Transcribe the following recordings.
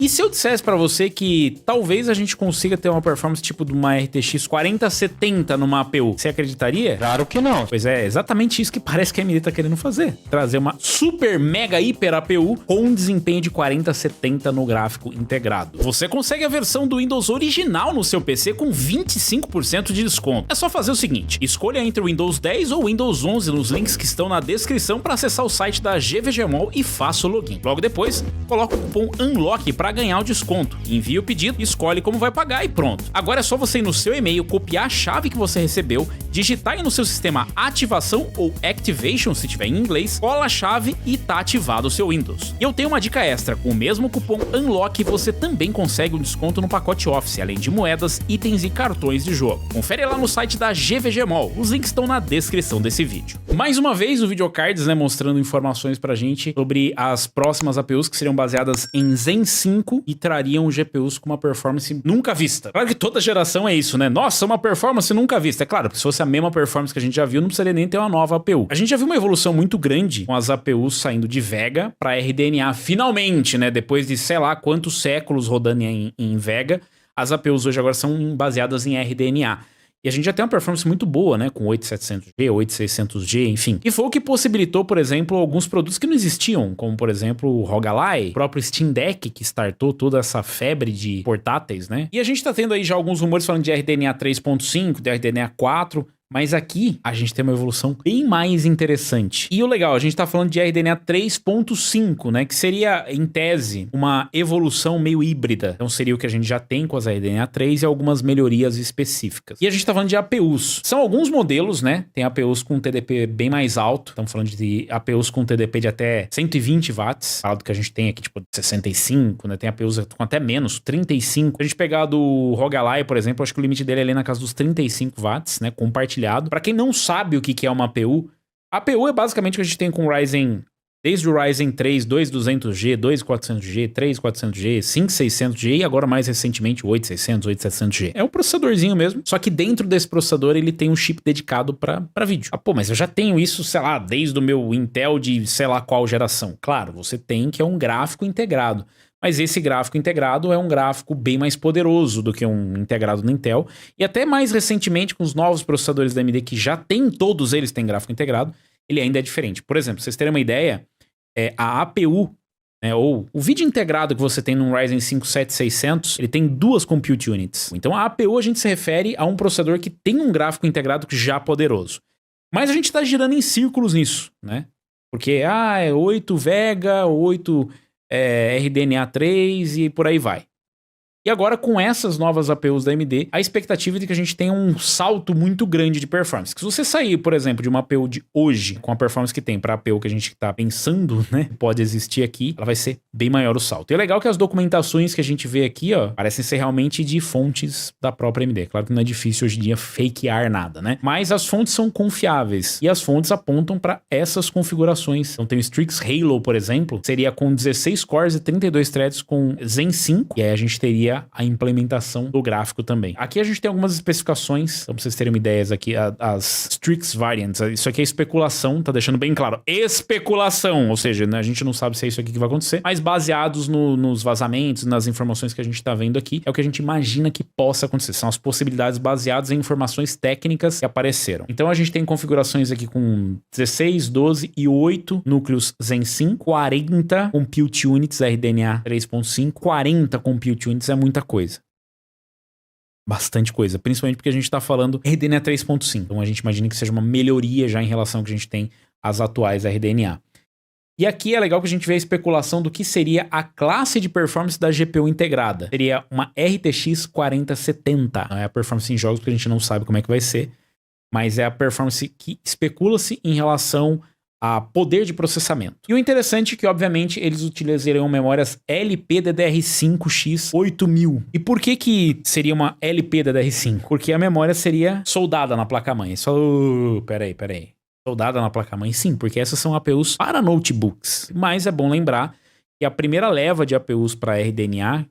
E se eu dissesse pra você que talvez a gente consiga ter uma performance tipo de uma RTX 4070 numa APU, você acreditaria? Claro que não. Pois é, exatamente isso que parece que a AMD tá querendo fazer. Trazer uma super mega hiper APU com um desempenho de 4070 no gráfico integrado. Você consegue a versão do Windows original no seu PC com 25% de desconto. É só fazer o seguinte, escolha entre o Windows 10 ou o Windows 11 nos links que estão na descrição para acessar o site da GVGMall e faça o login. Logo depois, coloca o cupom UNLOCK para ganhar o desconto. Envie o pedido, escolhe como vai pagar e pronto. Agora é só você ir no seu e-mail, copiar a chave que você recebeu, digitar aí no seu sistema ativação ou activation, se tiver em inglês, cola a chave e tá ativado o seu Windows. E eu tenho uma dica extra, com o mesmo cupom UNLOCK você também consegue um desconto no pacote Office, além de moedas, itens e cartões de jogo. Confere lá no site da GVGMall, os links estão na descrição desse vídeo. Mais uma vez o Videocards, né, mostrando informações pra gente sobre as próximas APUs que seriam baseadas em Zen 5 e trariam GPUs com uma performance nunca vista. Claro que toda geração é isso, né? Nossa, uma performance nunca vista. É claro, porque se fosse a mesma performance que a gente já viu, não precisaria nem ter uma nova APU. A gente já viu uma evolução muito grande com as APUs saindo de Vega para RDNA, finalmente, né? Depois de sei lá quantos séculos rodando em Vega, as APUs hoje agora são baseadas em RDNA. E a gente já tem uma performance muito boa, né? Com 8700G, 8600G, enfim. E foi o que possibilitou, por exemplo, alguns produtos que não existiam, como, por exemplo, o ROG Ally, o próprio Steam Deck, que startou toda essa febre de portáteis, né? E a gente tá tendo aí já alguns rumores falando de RDNA 3.5, de RDNA 4... Mas aqui a gente tem uma evolução bem mais interessante. E o legal, a gente tá falando de RDNA 3.5, né? Que seria, em tese, uma evolução meio híbrida. Então seria o que a gente já tem com as RDNA 3 e algumas melhorias específicas. E a gente tá falando de APUs. São alguns modelos, né? Tem APUs com TDP bem mais alto. Estamos falando de APUs com TDP de até 120 watts. Falado que a gente tem aqui, tipo, 65, né? Tem APUs com até menos, 35. Se a gente pegar do ROG Ally, por exemplo, acho que o limite dele é ali na casa dos 35 watts, né? Compartilhado. Para quem não sabe o que é uma APU, a APU é basicamente o que a gente tem com o Ryzen, desde o Ryzen 3, 2200G, 2400G, 3400G, 5600G e agora mais recentemente o 8600, 8700G. É um processadorzinho mesmo, só que dentro desse processador ele tem um chip dedicado para vídeo. Ah, pô, mas eu já tenho isso, sei lá, desde o meu Intel de sei lá qual geração. Claro, você tem que é um gráfico integrado. Mas esse gráfico integrado é um gráfico bem mais poderoso do que um integrado no Intel. E até mais recentemente, com os novos processadores da AMD, que já tem, todos eles têm gráfico integrado, ele ainda é diferente. Por exemplo, pra vocês terem uma ideia, a APU, né, ou o vídeo integrado que você tem num Ryzen 5 7600, ele tem duas Compute Units. Então a APU a gente se refere a um processador que tem um gráfico integrado já poderoso. Mas a gente tá girando em círculos nisso, né? Porque, é 8 Vega, 8... RDNA 3 e por aí vai. E agora com essas novas APUs da AMD, a expectativa é de que a gente tenha um salto muito grande de performance. Que se você sair, por exemplo, de uma APU de hoje, com a performance que tem para a APU que a gente tá pensando, né, pode existir aqui, ela vai ser bem maior o salto. E é legal que as documentações que a gente vê aqui, ó, parecem ser realmente de fontes da própria AMD. Claro que não é difícil hoje em dia fakear nada, né? Mas as fontes são confiáveis e as fontes apontam para essas configurações. Então tem o Strix Halo, por exemplo, seria com 16 cores e 32 threads com Zen 5, e aí a gente teria a implementação do gráfico também. Aqui a gente tem algumas especificações, então pra vocês terem uma ideia aqui, as Strix Variants, isso aqui é especulação, tá deixando bem claro, especulação, ou seja, né, a gente não sabe se é isso aqui que vai acontecer, mas baseados nos vazamentos, nas informações que a gente tá vendo aqui, é o que a gente imagina que possa acontecer, são as possibilidades baseadas em informações técnicas que apareceram. Então a gente tem configurações aqui com 16, 12 e 8 núcleos Zen 5, 40 Compute Units RDNA 3.5, 40 Compute Units é muita coisa. Bastante coisa. Principalmente porque a gente tá falando RDNA 3.5. Então a gente imagina que seja uma melhoria já em relação ao que a gente tem às atuais RDNA. E aqui é legal que a gente vê a especulação do que seria a classe de performance da GPU integrada. Seria uma RTX 4070. Não é a performance em jogos porque a gente não sabe como é que vai ser. Mas é a performance que especula-se em relação a poder de processamento. E o interessante é que, obviamente, eles utilizariam memórias LPDDR5X 8000. E por que seria uma LPDDR5? Porque a memória seria soldada na placa-mãe. Só, peraí. Soldada na placa-mãe? Sim, porque essas são APUs para notebooks. Mas é bom lembrar que a primeira leva de APUs para RDNA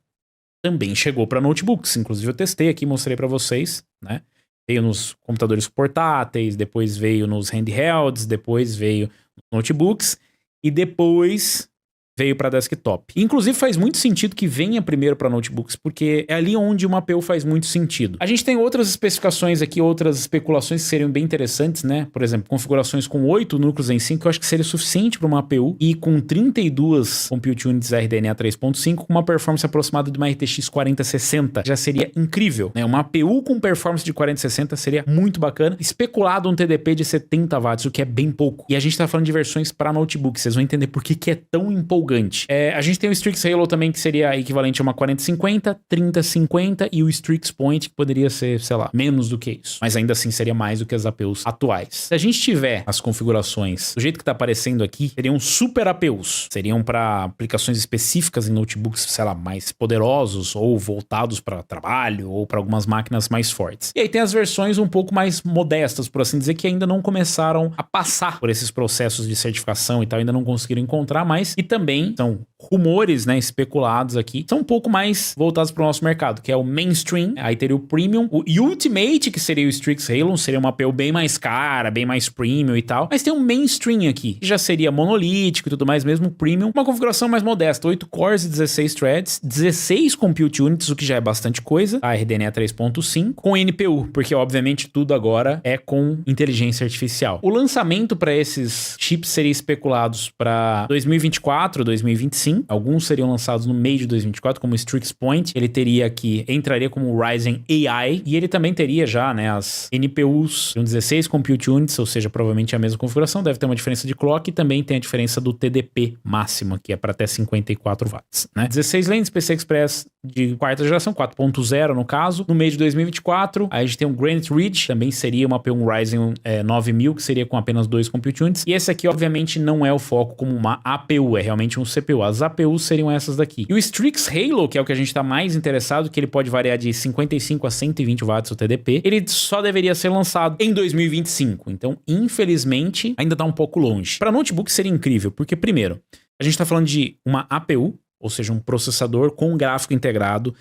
também chegou para notebooks. Inclusive eu testei aqui, mostrei para vocês, né? Veio nos computadores portáteis, depois veio nos handhelds, depois veio nos notebooks e depois veio para desktop. Inclusive faz muito sentido que venha primeiro para notebooks, porque é ali onde uma APU faz muito sentido. A gente tem outras especificações aqui, outras especulações que seriam bem interessantes, né? Por exemplo, configurações com 8 núcleos em 5, eu acho que seria suficiente para uma APU, e com 32 Compute Units RDNA 3.5, com uma performance aproximada de uma RTX 4060, já seria incrível, né? Uma APU com performance de 4060 seria muito bacana. Especulado um TDP de 70 watts, o que é bem pouco. E a gente tá falando de versões para notebook, vocês vão entender por que é tão empolgante. A gente tem o Strix Halo também, que seria equivalente a uma 4050, 3050, e o Strix Point, que poderia ser, sei lá, menos do que isso. Mas ainda assim seria mais do que as APUs atuais. Se a gente tiver as configurações do jeito que tá aparecendo aqui, seriam super APUs. Seriam para aplicações específicas em notebooks, sei lá, mais poderosos, ou voltados para trabalho, ou para algumas máquinas mais fortes. E aí tem as versões um pouco mais modestas, por assim dizer, que ainda não começaram a passar por esses processos de certificação e tal, ainda não conseguiram encontrar mais. E também são rumores, né, especulados aqui, são um pouco mais voltados para o nosso mercado, que é o mainstream, aí teria o premium, o Ultimate, que seria o Strix Halo, seria uma APU bem mais cara, bem mais premium e tal, mas tem um mainstream aqui, que já seria monolítico e tudo mais, mesmo premium, uma configuração mais modesta, 8 cores e 16 threads, 16 compute units, o que já é bastante coisa, a RDNA 3.5, com NPU, porque obviamente tudo agora é com inteligência artificial. O lançamento para esses chips seria especulados para 2024, 2025, alguns seriam lançados no meio de 2024, como o Strix Point, ele teria aqui, entraria como o Ryzen AI, e ele também teria já, né, as NPUs, com 16 Compute Units, ou seja, provavelmente a mesma configuração, deve ter uma diferença de clock, e também tem a diferença do TDP máxima, que é para até 54 watts, né? 16 lanes, PCI Express de quarta geração, 4.0 no caso, no meio de 2024, aí a gente tem o Granite Ridge, também seria uma APU Ryzen 9000, que seria com apenas 2 Compute Units, e esse aqui, obviamente, não é o foco como uma APU, é realmente um CPU. As APUs seriam essas daqui. E o Strix Halo, que é o que a gente tá mais interessado, que ele pode variar de 55 a 120 watts o TDP, ele só deveria ser lançado em 2025. Então, infelizmente, ainda tá um pouco longe. Para notebook seria incrível, porque primeiro, a gente tá falando de uma APU, ou seja, um processador com gráfico integrado,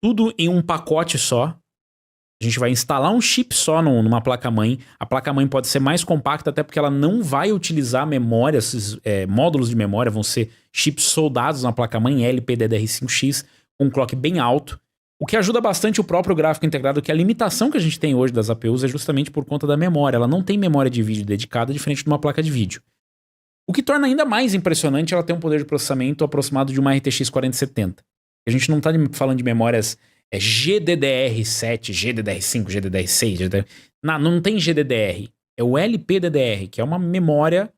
tudo em um pacote só. A gente vai instalar um chip só numa placa-mãe. A placa-mãe pode ser mais compacta, até porque ela não vai utilizar memória, esses módulos de memória vão ser chips soldados na placa-mãe LPDDR5X, com um clock bem alto, o que ajuda bastante o próprio gráfico integrado, que a limitação que a gente tem hoje das APUs é justamente por conta da memória. Ela não tem memória de vídeo dedicada, diferente de uma placa de vídeo. O que torna ainda mais impressionante ela ter um poder de processamento aproximado de uma RTX 4070. A gente não está falando de memórias GDDR7, GDDR5, GDDR6, GDDR... Não tem GDDR. É o LPDDR, que é uma memória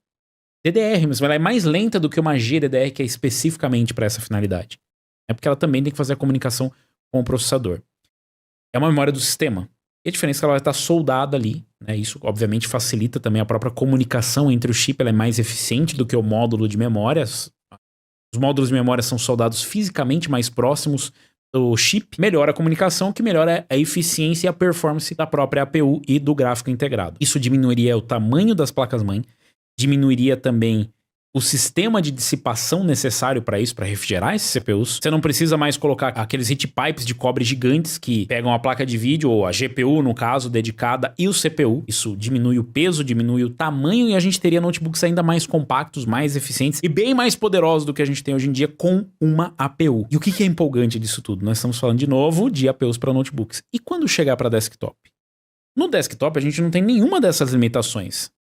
DDR, mas ela é mais lenta do que uma GDDR, que é especificamente para essa finalidade. É porque ela também tem que fazer a comunicação com o processador. É uma memória do sistema. E a diferença é que ela vai estar soldada ali, né? Isso, obviamente, facilita também a própria comunicação entre o chip. Ela é mais eficiente do que o módulo de memórias. Os módulos de memória são soldados fisicamente mais próximos do chip, melhora a comunicação, que melhora a eficiência e a performance da própria APU e do gráfico integrado. Isso diminuiria o tamanho das placas-mãe, diminuiria também o sistema de dissipação necessário para isso, para refrigerar esses CPUs. Você não precisa mais colocar aqueles heat pipes de cobre gigantes que pegam a placa de vídeo, ou a GPU, no caso, dedicada, e o CPU. Isso diminui o peso, diminui o tamanho, e a gente teria notebooks ainda mais compactos, mais eficientes e bem mais poderosos do que a gente tem hoje em dia com uma APU. E o que é empolgante disso tudo? Nós estamos falando de novo de APUs para notebooks. E quando chegar para desktop? No desktop a gente não tem nenhuma dessas limitações.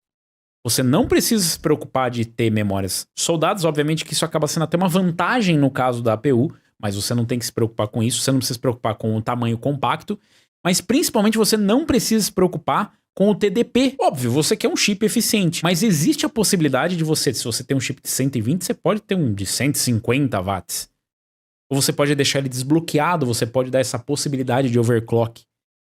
Você não precisa se preocupar de ter memórias soldadas, obviamente que isso acaba sendo até uma vantagem no caso da APU, mas você não tem que se preocupar com isso, você não precisa se preocupar com o tamanho compacto, mas principalmente você não precisa se preocupar com o TDP. Óbvio, você quer um chip eficiente, mas existe a possibilidade de você, se você tem um chip de 120, você pode ter um de 150 watts. Ou você pode deixar ele desbloqueado, você pode dar essa possibilidade de overclock.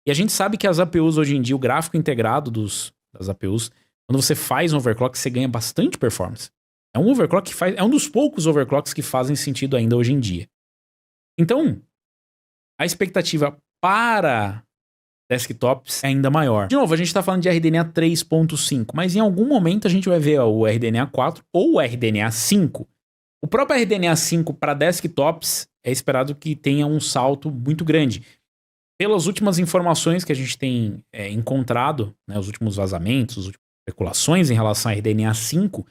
E a gente sabe que as APUs hoje em dia, o gráfico integrado das APUs, quando você faz um overclock, você ganha bastante performance. É um overclock que é um dos poucos overclocks que fazem sentido ainda hoje em dia. Então, a expectativa para desktops é ainda maior. De novo, a gente está falando de RDNA 3.5, mas em algum momento a gente vai ver o RDNA 4 ou o RDNA 5. O próprio RDNA 5 para desktops é esperado que tenha um salto muito grande. Pelas últimas informações que a gente tem encontrado, né, os últimos vazamentos, as últimas especulações em relação a RDNA 5,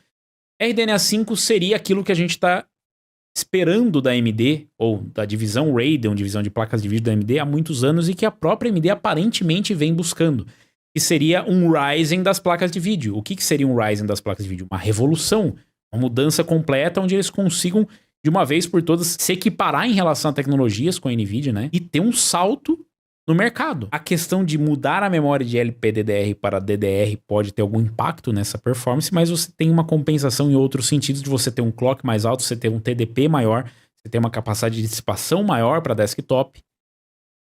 RDNA 5 seria aquilo que a gente está esperando da AMD, ou da divisão Radeon, divisão de placas de vídeo da AMD, há muitos anos e que a própria AMD aparentemente vem buscando. Que seria um Ryzen das placas de vídeo. O que seria um Ryzen das placas de vídeo? Uma revolução, uma mudança completa onde eles consigam, de uma vez por todas, se equiparar em relação a tecnologias com a NVIDIA, né? E ter um salto no mercado. A questão de mudar a memória de LPDDR para DDR pode ter algum impacto nessa performance, mas você tem uma compensação em outros sentidos de você ter um clock mais alto, você ter um TDP maior, você ter uma capacidade de dissipação maior para desktop.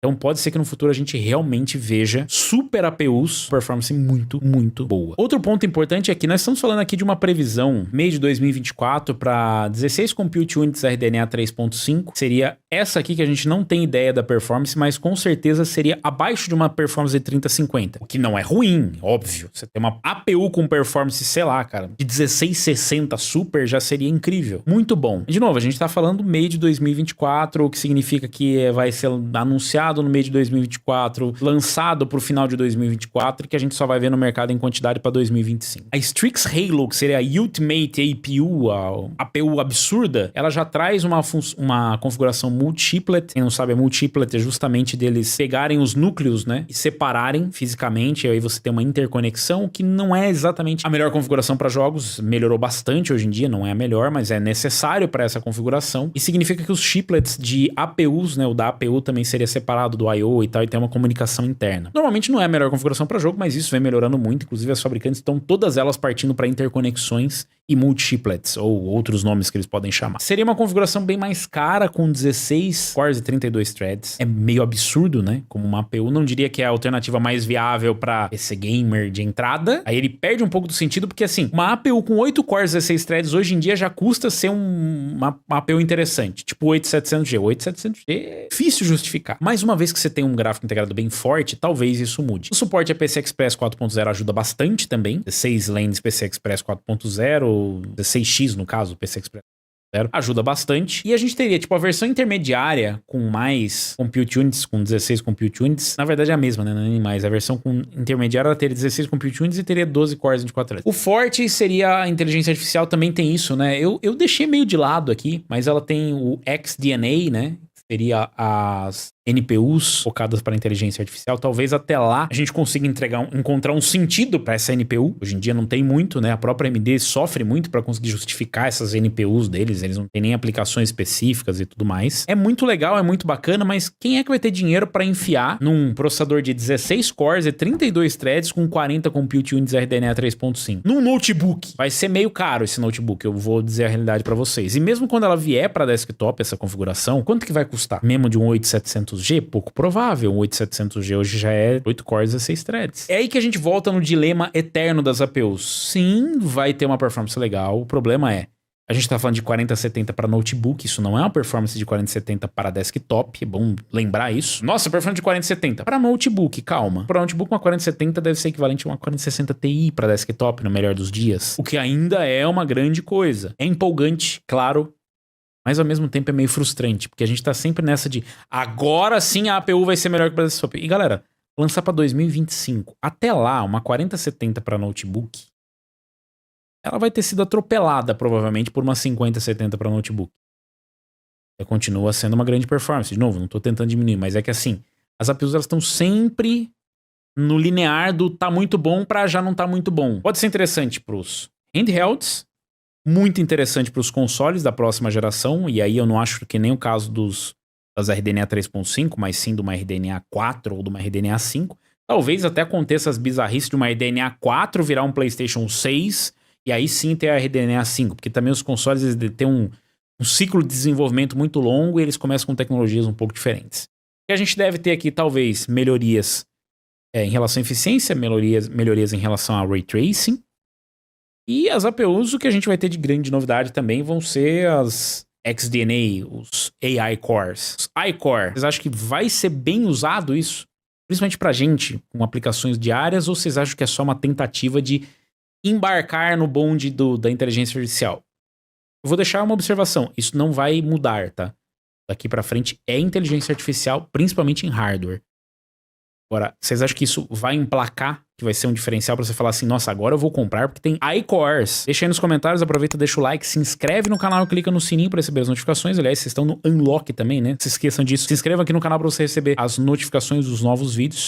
Então pode ser que no futuro a gente realmente veja super APUs, performance muito, muito boa. Outro ponto importante é que nós estamos falando aqui de uma previsão meio de 2024 para 16 Compute Units RDNA 3.5. Seria essa aqui que a gente não tem ideia da performance, mas com certeza seria abaixo de uma performance de 3050. O que não é ruim, óbvio. Você tem uma APU com performance, sei lá, cara, de 1660 super já seria incrível. Muito bom. De novo, a gente tá falando meio de 2024, o que significa que vai ser anunciado no meio de 2024, lançado pro final de 2024 e que a gente só vai ver no mercado em quantidade para 2025. A Strix Halo, que seria a Ultimate APU, a APU absurda, ela já traz uma configuração multi-chiplet. Quem não sabe, multi-chiplet é justamente deles pegarem os núcleos, né, e separarem fisicamente, e aí você tem uma interconexão que não é exatamente a melhor configuração para jogos, melhorou bastante hoje em dia, não é a melhor, mas é necessário para essa configuração, e significa que os chiplets de APUs, né, o da APU também seria separado do I/O e tal, e tem uma comunicação interna. Normalmente não é a melhor configuração para jogo, mas isso vem melhorando muito, inclusive as fabricantes estão todas elas partindo para interconexões e multi-chiplets, ou outros nomes que eles podem chamar. Seria uma configuração bem mais cara, com 16 cores e 32 threads. É meio absurdo, né? Como uma APU, não diria que é a alternativa mais viável para PC gamer de entrada. Aí ele perde um pouco do sentido, porque assim, uma APU com 8 cores e 16 threads hoje em dia já custa ser uma APU interessante, tipo 8700G. O 8700G é difícil justificar. Mais uma vez que você tem um gráfico integrado bem forte, talvez isso mude. O suporte a PCI Express 4.0 ajuda bastante também. 16 lanes PCI Express 4.0, 16X no caso, PCI Express 0, ajuda bastante. E a gente teria, tipo, a versão intermediária com mais Compute Units, com 16 Compute Units. Na verdade é a mesma, né? Não é nem mais. A versão intermediária ela teria 16 Compute Units e teria 12 cores 24 threads. O forte seria a inteligência artificial, também tem isso, né? Eu deixei meio de lado aqui, mas ela tem o XDNA, né? Seria as NPUs focadas para inteligência artificial. Talvez até lá a gente consiga encontrar um sentido para essa NPU. Hoje em dia não tem muito, né? A própria AMD sofre muito para conseguir justificar essas NPUs deles. Eles não têm nem aplicações específicas e tudo mais. É muito legal, é muito bacana, mas quem é que vai ter dinheiro para enfiar num processador de 16 cores e 32 threads com 40 Compute Units RDNA 3.5? Num notebook. Vai ser meio caro esse notebook, eu vou dizer a realidade para vocês. E mesmo quando ela vier para desktop, essa configuração, quanto que vai custar? Mesmo de um 8700G? Pouco provável. Um 8700G hoje já é 8 cores e 6 threads. É aí que a gente volta no dilema eterno das APUs. Sim, vai ter uma performance legal. O problema é, a gente tá falando de 4070 para notebook, isso não é uma performance de 4070 para desktop, é bom lembrar isso. Nossa, performance de 4070 para notebook, calma. Para notebook, uma 4070 deve ser equivalente a uma 4060 Ti para desktop, no melhor dos dias. O que ainda é uma grande coisa. É empolgante, claro, mas ao mesmo tempo é meio frustrante, porque a gente tá sempre nessa de agora sim a APU vai ser melhor que o desktop. E galera, lançar pra 2025. Até lá, uma 4070 para notebook, ela vai ter sido atropelada provavelmente por uma 5070 para notebook. Continua sendo uma grande performance. De novo, não tô tentando diminuir, mas é que assim, as APUs elas estão sempre no linear do tá muito bom pra já não tá muito bom. Pode ser interessante pros handhelds, muito interessante para os consoles da próxima geração, e aí eu não acho que nem o caso das RDNA 3.5, mas sim de uma RDNA 4 ou de uma RDNA 5. Talvez até aconteça as bizarrices de uma RDNA 4 virar um PlayStation 6, e aí sim ter a RDNA 5, porque também os consoles eles têm um ciclo de desenvolvimento muito longo e eles começam com tecnologias um pouco diferentes. E a gente deve ter aqui talvez melhorias em relação à eficiência, melhorias em relação a Ray Tracing. E as APUs, o que a gente vai ter de grande novidade também vão ser as XDNA, os AI Cores. Os iCore, vocês acham que vai ser bem usado isso? Principalmente pra gente, com aplicações diárias, ou vocês acham que é só uma tentativa de embarcar no bonde da inteligência artificial? Eu vou deixar uma observação, isso não vai mudar, tá? Daqui pra frente é inteligência artificial, principalmente em hardware. Agora, vocês acham que isso vai emplacar? Que vai ser um diferencial pra você falar assim, nossa, agora eu vou comprar porque tem iCores. Deixa aí nos comentários, aproveita, deixa o like, se inscreve no canal e clica no sininho pra receber as notificações. Aliás, vocês estão no Unlock também, né? Não se esqueçam disso. Se inscreva aqui no canal pra você receber as notificações dos novos vídeos.